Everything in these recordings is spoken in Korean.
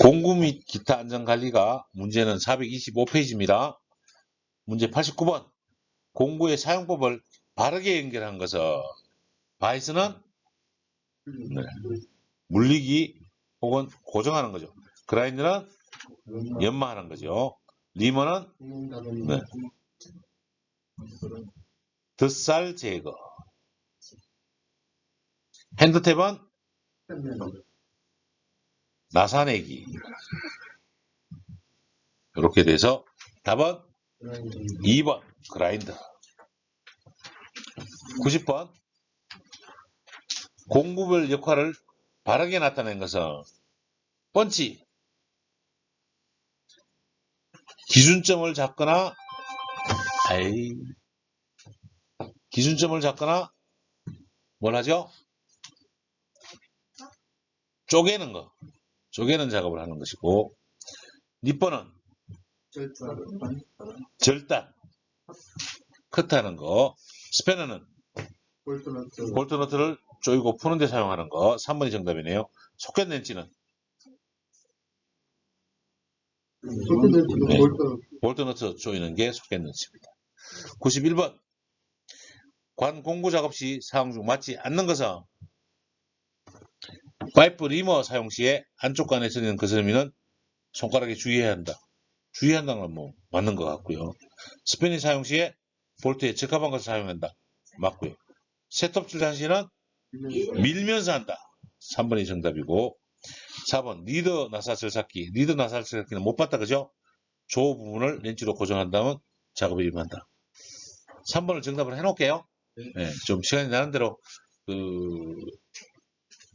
공구 및 기타 안전관리가 문제는 425페이지입니다. 문제 89번. 공구의 사용법을 바르게 연결한 것은 바이스는 물리기 혹은 고정하는 거죠. 그라인더는 연마하는 거죠. 리머는 덧살 제거. 핸드탭은 나사내기. 이렇게 돼서 답은 2번 그라인더. 90번. 공구별 역할을 바르게 나타낸 것은 펀치. 기준점을 잡거나 뭘 하죠? 쪼개는 거. 쪼개는 작업을 하는 것이고, 니퍼는 절단, 커트하는 거. 스패너는 볼트너트를 조이고 푸는 데 사용하는 거. 3번이 정답이네요. 소켓 렌치는 볼트너트 조이는 게 소켓 렌치입니다. 91번. 관 공구 작업 시 사용 중 맞지 않는 것은 파이프 리머 사용 시에 안쪽 관에 쓰는 거스름이는 손가락에 주의해야 한다. 주의한다는 건 뭐 맞는 것 같고요. 스패닝 사용 시에 볼트에 적합한 것을 사용한다. 맞고요. 셋톱 출산 시는 밀면서 한다. 3번이 정답이고, 4번 리더 나사 절삭기. 리더 나사 절삭기는 못 봤다, 그죠? 조 부분을 렌치로 고정한다면 작업에 임한다. 3번을 정답을 해놓을게요. 네, 좀 시간이 나는 대로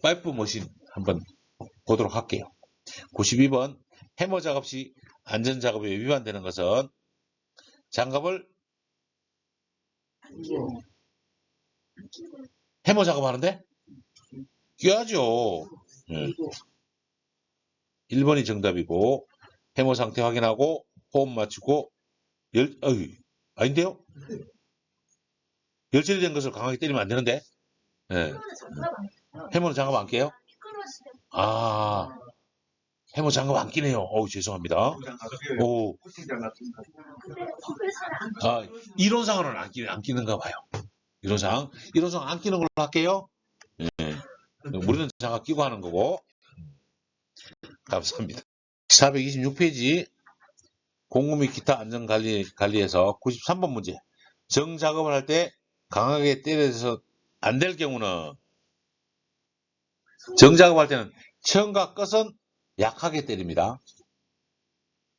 파이프 머신 한번 보도록 할게요. 92번. 해머 작업 시 안전작업에 위반되는 것은 장갑을 해머 작업하는데 껴야죠. 1번이 정답이고, 해머 상태 확인하고 호흡 맞추고 아닌데요? 열처리 된 것을 강하게 때리면 안 되는데. 네. 해머는 장갑 안 끼요? 해머 장갑 안 끼네요. 죄송합니다. 이론상으로는 안 끼는가 봐요. 이론상 안 끼는 걸로 할게요. 우리는 장갑 끼고 하는 거고. 감사합니다. 426페이지 공구 및 기타 안전관리에서 93번 문제. 정작업을 할 때 강하게 때려서 안 될 경우는, 정작업할 때는 처음과 끝은 약하게 때립니다.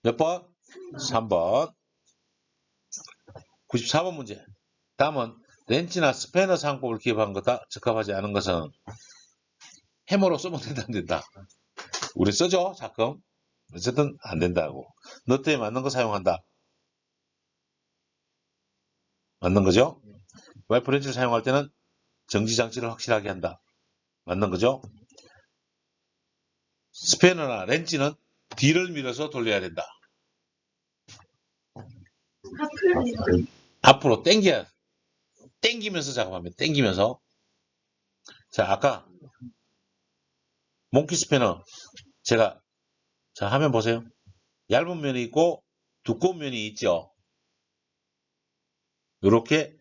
몇 번? 3번. 94번 문제. 다음은 렌치나 스패너 사용법을 기업한 것과 적합하지 않은 것은 해머로 쓰면 된다, 안 된다. 우리 쓰죠, 가끔. 어쨌든 안 된다고. 너트에 맞는 거 사용한다. 맞는 거죠? 와이프 렌치를 사용할 때는 정지 장치를 확실하게 한다. 맞는 거죠? 스패너나 렌치는 뒤를 밀어서 돌려야 된다. 앞으로 당기면서 작업하면 당기면서. 자, 아까 몽키 스패너 제가 화면 보세요. 얇은 면이 있고 두꺼운 면이 있죠. 이렇게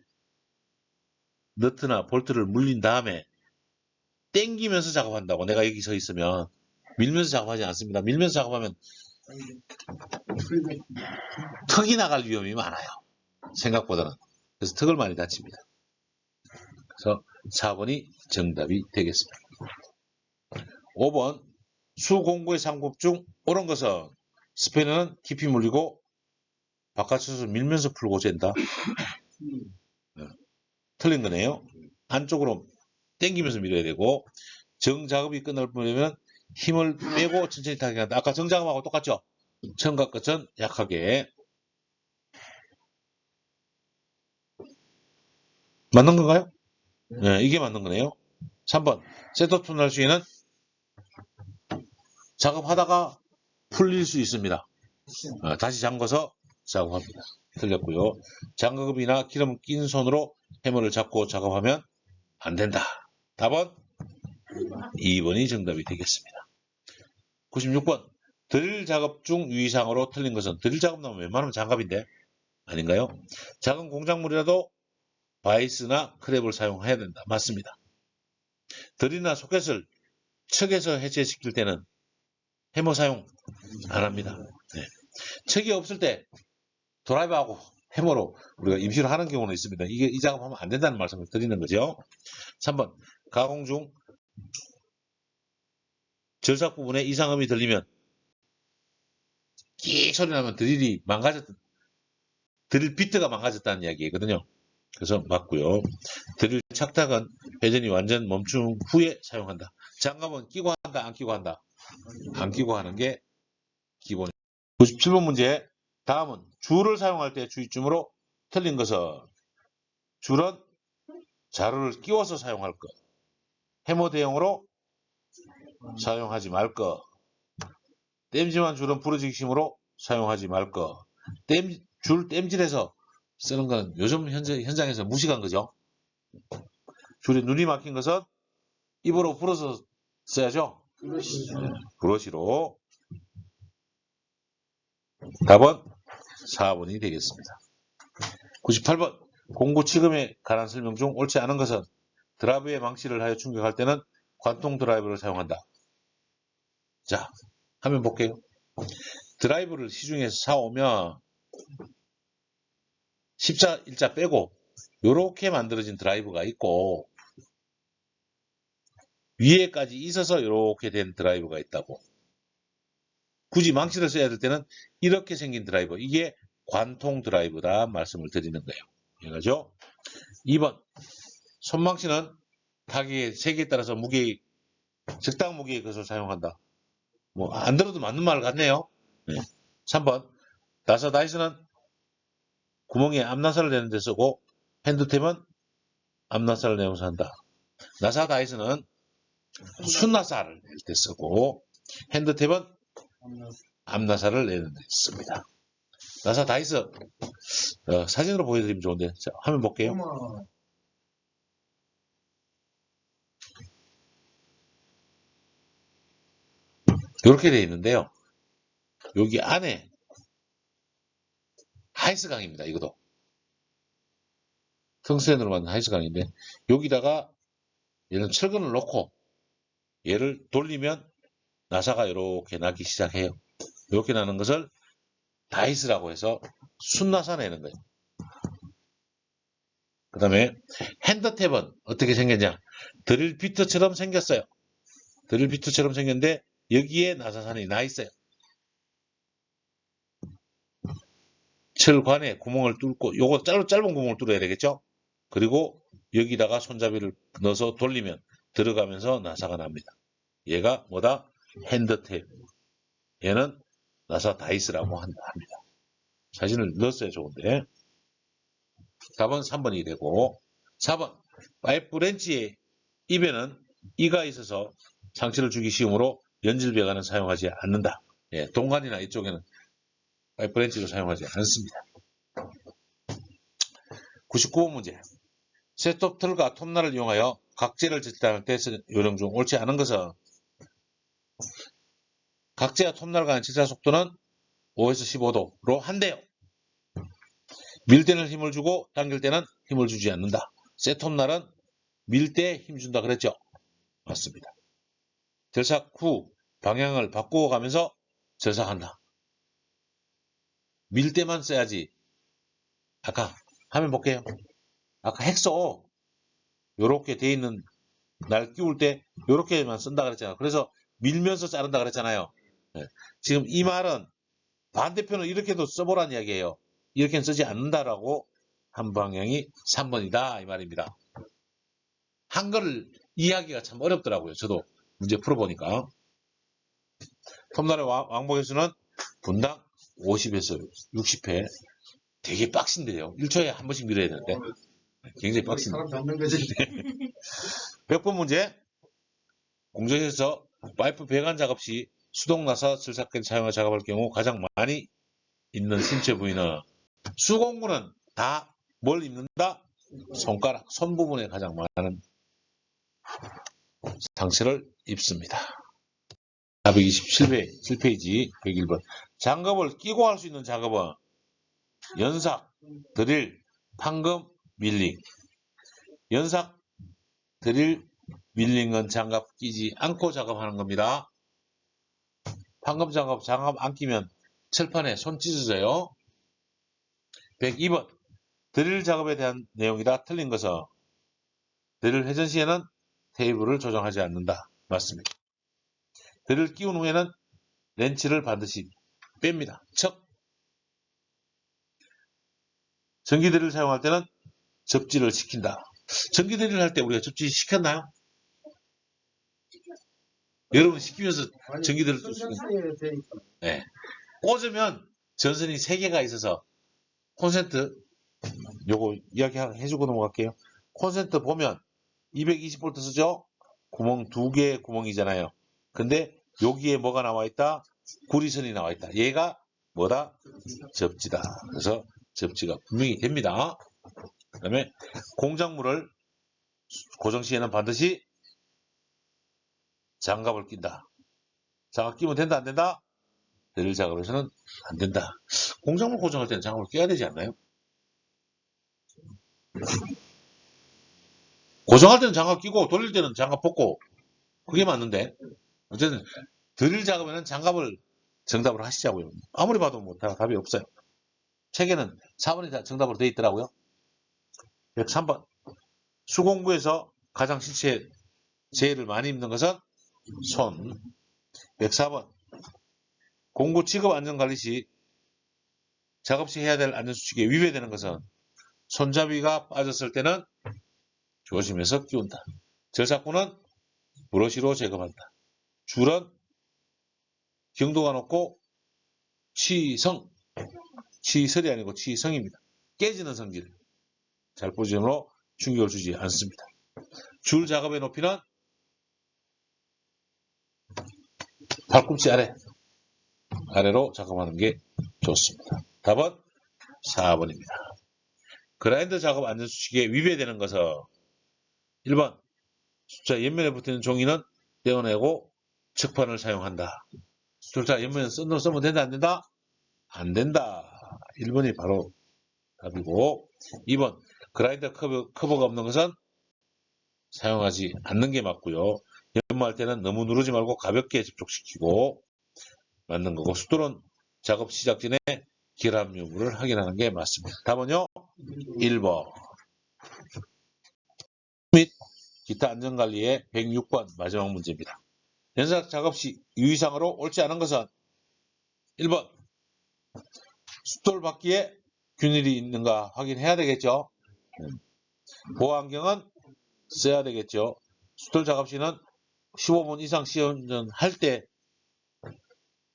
너트나 볼트를 물린 다음에 당기면서 작업한다고. 내가 여기 서 있으면 밀면서 작업하지 않습니다. 밀면서 작업하면 턱이 나갈 위험이 많아요. 생각보다는. 그래서 턱을 많이 다칩니다. 그래서 4번이 정답이 되겠습니다. 5번. 수공구의 상법 중 옳은 것은 스패너는 깊이 물리고 바깥으로 밀면서 풀고 잰다. 틀린 거네요. 안쪽으로 당기면서 밀어야 되고, 정작업이 끝나려면 힘을 빼고 천천히 타게 한다. 아까 정작업하고 똑같죠? 처음과 끝은 약하게. 맞는 건가요? 네, 이게 맞는 거네요. 3번. 셋업 톤할 시에는 작업하다가 풀릴 수 있습니다. 다시 잠궈서 작업합니다. 틀렸고요. 장갑이나 기름 낀 손으로 해머를 잡고 작업하면 안 된다. 답은 2번이 정답이 되겠습니다. 96번. 드릴 작업 중 유의사항으로 틀린 것은 드릴 작업 나오면 웬만하면 장갑인데 아닌가요? 작은 공작물이라도 바이스나 크랩을 사용해야 된다. 맞습니다. 드릴이나 소켓을 척에서 해체시킬 때는 해머 사용 안 합니다. 네. 척이 없을 때 드라이버하고 해머로 우리가 임시로 하는 경우는 있습니다. 이게 이 작업하면 안 된다는 말씀을 드리는 거죠. 3번 가공 중 절삭 부분에 이상음이 들리면 끼익 소리 나면 드릴 비트가 망가졌다는 이야기거든요. 그래서 맞고요. 드릴 착탁은 회전이 완전 멈춘 후에 사용한다. 장갑은 끼고 한다, 안 끼고 한다? 안 끼고 하는 게 기본입니다. 97번 문제. 다음은 줄을 사용할 때 주의점으로 틀린 것은 줄은 자루를 끼워서 사용할 것. 해머 대용으로 사용하지 말 것. 땜질한 줄은 부러지기 힘으로 사용하지 말 것. 줄 땜질해서 쓰는 건 요즘 현장에서 무식한 거죠. 줄에 눈이 막힌 것은 입으로 불어서 써야죠. 브러시로. 답은 4번이 되겠습니다. 98번 공구 취급에 관한 설명 중 옳지 않은 것은 드라이브의 망치를 하여 충격할 때는 관통 드라이브를 사용한다. 자, 화면 볼게요. 드라이브를 시중에서 사오면 십자, 일자 빼고 이렇게 만들어진 드라이브가 있고 위에까지 있어서 이렇게 된 드라이브가 있다고. 굳이 망치를 써야 될 때는 이렇게 생긴 드라이버. 이게 관통 드라이브다 말씀을 드리는 거예요. 이해가죠? 2번 손망치는 타격의 세기에 따라서 적당 무게의 것을 사용한다. 뭐 안 들어도 맞는 말 같네요. 네. 3번 나사 다이스는 구멍에 암나사를 내는 데 쓰고 핸드템은 암나사를 내면서 한다. 나사 다이스는 순나사를 낼 때 쓰고 핸드템은 암나사를 내는 데 씁니다. 나사 다이스 사진으로 보여드리면 좋은데 자, 화면 볼게요. 이렇게 되어 있는데요. 여기 안에 하이스강입니다. 이것도 텅스텐으로 만든 하이스강인데 여기다가 얘는 철근을 넣고 얘를 돌리면 나사가 이렇게 나기 시작해요. 이렇게 나는 것을 다이스라고 해서 순나사 내는 거예요. 그 다음에 핸드탭은 어떻게 생겼냐? 드릴 비트처럼 생겼어요. 드릴 비트처럼 생겼는데 여기에 나사선이 나 있어요. 철관에 구멍을 뚫고 요거 짧은 구멍을 뚫어야 되겠죠? 그리고 여기다가 손잡이를 넣어서 돌리면 들어가면서 나사가 납니다. 얘가 뭐다? 핸드탭. 얘는 나사 다이스라고 합니다. 사진을 넣었어야 좋은데 답은 3번이 되고 4번 파이프 렌치의 입에는 이가 있어서 상처를 주기 쉬우므로 연질배관은 사용하지 않는다. 예, 동관이나 이쪽에는 파이프 렌치를 사용하지 않습니다. 99번 문제 셋톱 틀과 톱날을 이용하여 각재를 제출할 때 쓰는 요령 중 옳지 않은 것은 각재와 톱날 간의 질차 속도는 5에서 15도로 한대요. 밀 때는 힘을 주고 당길 때는 힘을 주지 않는다. 셋톱날은 밀 때 힘 준다 그랬죠? 맞습니다. 절삭 후 방향을 바꾸어 가면서 절삭한다. 밀 때만 써야지. 아까 화면 볼게요. 아까 핵소 요렇게 돼 있는 날 끼울 때 요렇게만 쓴다 그랬잖아요. 그래서 밀면서 자른다 그랬잖아요. 네. 지금 이 말은 반대편은 이렇게도 써보라는 이야기예요. 이렇게는 쓰지 않는다라고 한 방향이 3번이다 이 말입니다. 한글을 이해하기가 참 어렵더라고요. 저도 문제 풀어보니까. 톱날의 왕복 횟수는 분당 50에서 60회. 되게 빡신데요. 1초에 한 번씩 밀어야 되는데. 굉장히 빡신데. 사람 잡는 거지. 100번 문제. 공정에서 파이프 배관 작업 시 수동 나사 절삭기를 사용해 작업할 경우 가장 많이 입는 신체 부위는 수공구는 다 뭘 입는다? 손가락, 손 부분에 가장 많은 상처를 입습니다. 427페이지 101번. 장갑을 끼고 할 수 있는 작업은 연삭, 드릴, 판금, 밀링. 연삭, 드릴, 밀링은 장갑 끼지 않고 작업하는 겁니다. 판금 장갑 안 끼면 철판에 손 찢어져요. 102번. 드릴 작업에 대한 내용이다. 틀린 것은 드릴 회전 시에는 테이블을 조정하지 않는다. 맞습니다. 드릴 끼운 후에는 렌치를 반드시 뺍니다. 척. 전기 드릴을 사용할 때는 접지를 시킨다. 전기 드릴을 할 때 우리가 접지 시켰나요? 여러분 시키면서 전기 드릴 네. 꽂으면 전선이 3개가 있어서 콘센트 요거 이야기 해주고 넘어갈게요. 콘센트 보면 220V 쓰죠? 구멍 2개의 구멍이잖아요. 근데 여기에 뭐가 나와 있다? 구리선이 나와 있다. 얘가 뭐다? 접지다. 그래서 접지가 분명히 됩니다. 그 다음에 공작물을 고정 시에는 반드시 장갑을 낀다. 장갑 끼면 된다 안 된다? 드릴 작업에서는 안 된다. 공작물 고정할 때는 장갑을 껴야 되지 않나요? 고정할 때는 장갑 끼고 돌릴 때는 장갑 벗고 그게 맞는데 어쨌든 드릴 작업에는 장갑을 정답으로 하시자고요. 아무리 봐도 뭐 답이 없어요. 책에는 4번이 정답으로 되어 있더라고요. 103번. 수공구에서 가장 신체에 재해를 많이 입는 것은 손. 104번. 공구 취급 안전관리 시 작업 시 해야 될 안전수칙에 위배되는 것은 손잡이가 빠졌을 때는 조심해서 끼운다. 절삭구는 브러쉬로 제거한다. 줄은 경도가 높고 치성, 치설이 아니고 치성입니다. 깨지는 성질. 잘 보지므로 충격을 주지 않습니다. 줄 작업의 높이는 팔꿈치 아래로 작업하는 게 좋습니다. 답은 4번입니다. 그라인더 작업 안전수칙에 위배되는 것은 1번 숫자 옆면에 붙어있는 종이는 떼어내고 척판을 사용한다. 숫자 옆면에 쓰면 된다 안 된다? 안 된다. 1번이 바로 답이고 2번 그라인더 커버가 없는 것은 사용하지 않는 게 맞고요. 연마할 때는 너무 누르지 말고 가볍게 접촉시키고 맞는 거고 숫돌은 작업 시작 전에 결합 여부를 확인하는 게 맞습니다. 답은요 1번. 및 기타 안전관리의 106번 마지막 문제입니다. 연삭 작업 시 유의사항으로 옳지 않은 것은 1번 숫돌 바퀴에 균일이 있는가 확인해야 되겠죠. 보호안경은 써야 되겠죠. 숫돌 작업 시는 15분 이상 시운전 할 때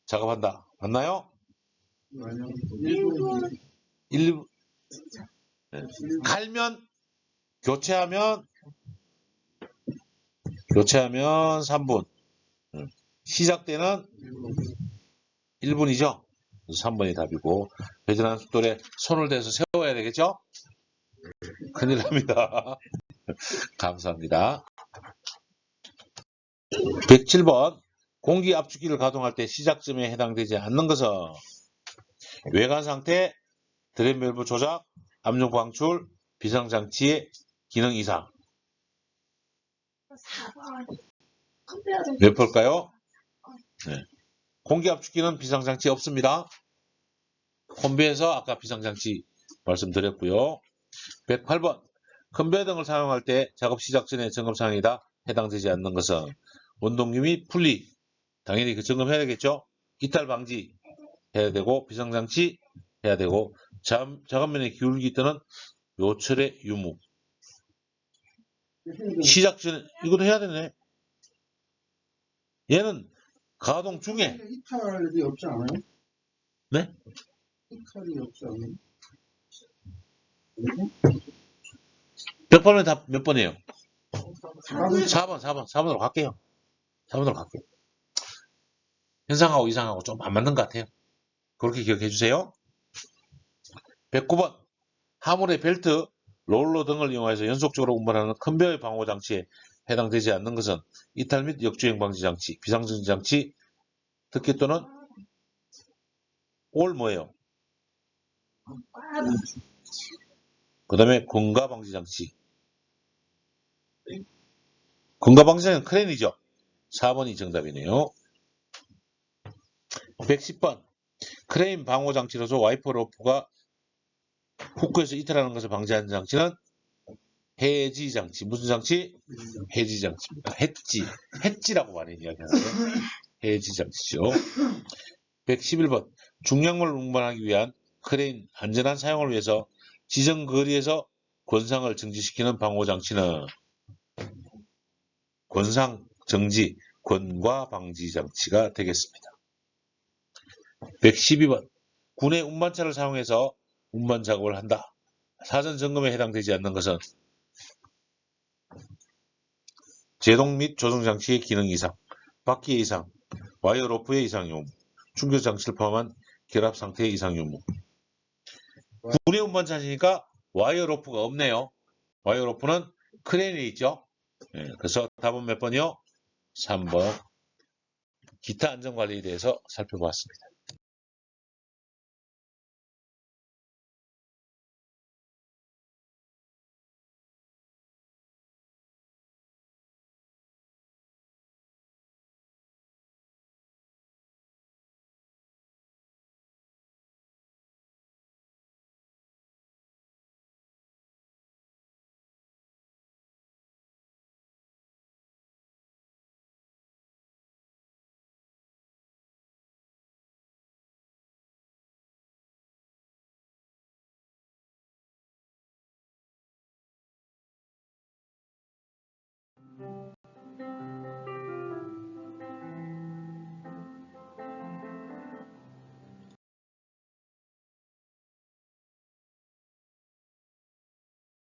작업한다. 맞나요? 1분. 갈면 교체하면 3분. 시작 때는 1분이죠. 3번이 답이고 회전한 숫돌에 손을 대서 세워야 되겠죠? 큰일 납니다. 감사합니다. 107번 공기 압축기를 가동할 때 시작점에 해당되지 않는 것은 외관 상태, 드램 밸브 조작, 압력 방출, 비상장치의 기능 이상. 몇 볼까요? 네. 공기 압축기는 비상장치 없습니다. 콤비에서 아까 비상장치 말씀드렸고요. 108번 컨베어 등을 사용할 때 작업 시작 전에 점검사항이다 해당되지 않는 것은 원동기 및 분리 당연히 그 점검해야 되겠죠. 이탈 방지 해야 되고 비상장치 해야 되고 작업면의 기울기 또는 요철의 유무 시작 전에 이것도 해야 되네. 얘는 가동 중에 이탈이 없지 않아요? 네? 이탈이 없지 않아요? 108번 답 몇 번이에요? 4번. 4번으로 갈게요. 4번으로 갈게요. 현상하고 이상하고 좀 안 맞는 것 같아요. 그렇게 기억해 주세요. 109번 하물의 벨트, 롤러 등을 이용해서 연속적으로 운반하는 컨베어 방호 장치에 해당되지 않는 것은 이탈 및 역주행 방지 장치, 비상정지 장치 득기 또는 올 뭐예요? 그 다음에 공가방지장치. 공가방지장치는 크레인이죠. 4번이 정답이네요. 110번. 크레인 방호장치로서 와이퍼 로프가 후크에서 이탈하는 것을 방지하는 장치는 해지장치. 무슨 장치? 해지장치입니다. 해지라고 많이 이야기하는데 해지장치죠. 111번. 중량물을 운반하기 위한 크레인 안전한 사용을 위해서 지정 거리에서 권상을 정지시키는 방호장치는 권상 정지, 권과 방지 장치가 되겠습니다. 112번. 군의 운반차를 사용해서 운반 작업을 한다. 사전 점검에 해당되지 않는 것은 제동 및 조종 장치의 기능 이상, 바퀴의 이상, 와이어 로프의 이상 유무, 충격 장치를 포함한 결합 상태의 이상 유무. 군의 운반차시니까 와이어 로프가 없네요. 와이어 로프는 크레인에 있죠. 그래서 답은 몇 번이요? 3번. 기타 안전관리에 대해서 살펴보았습니다.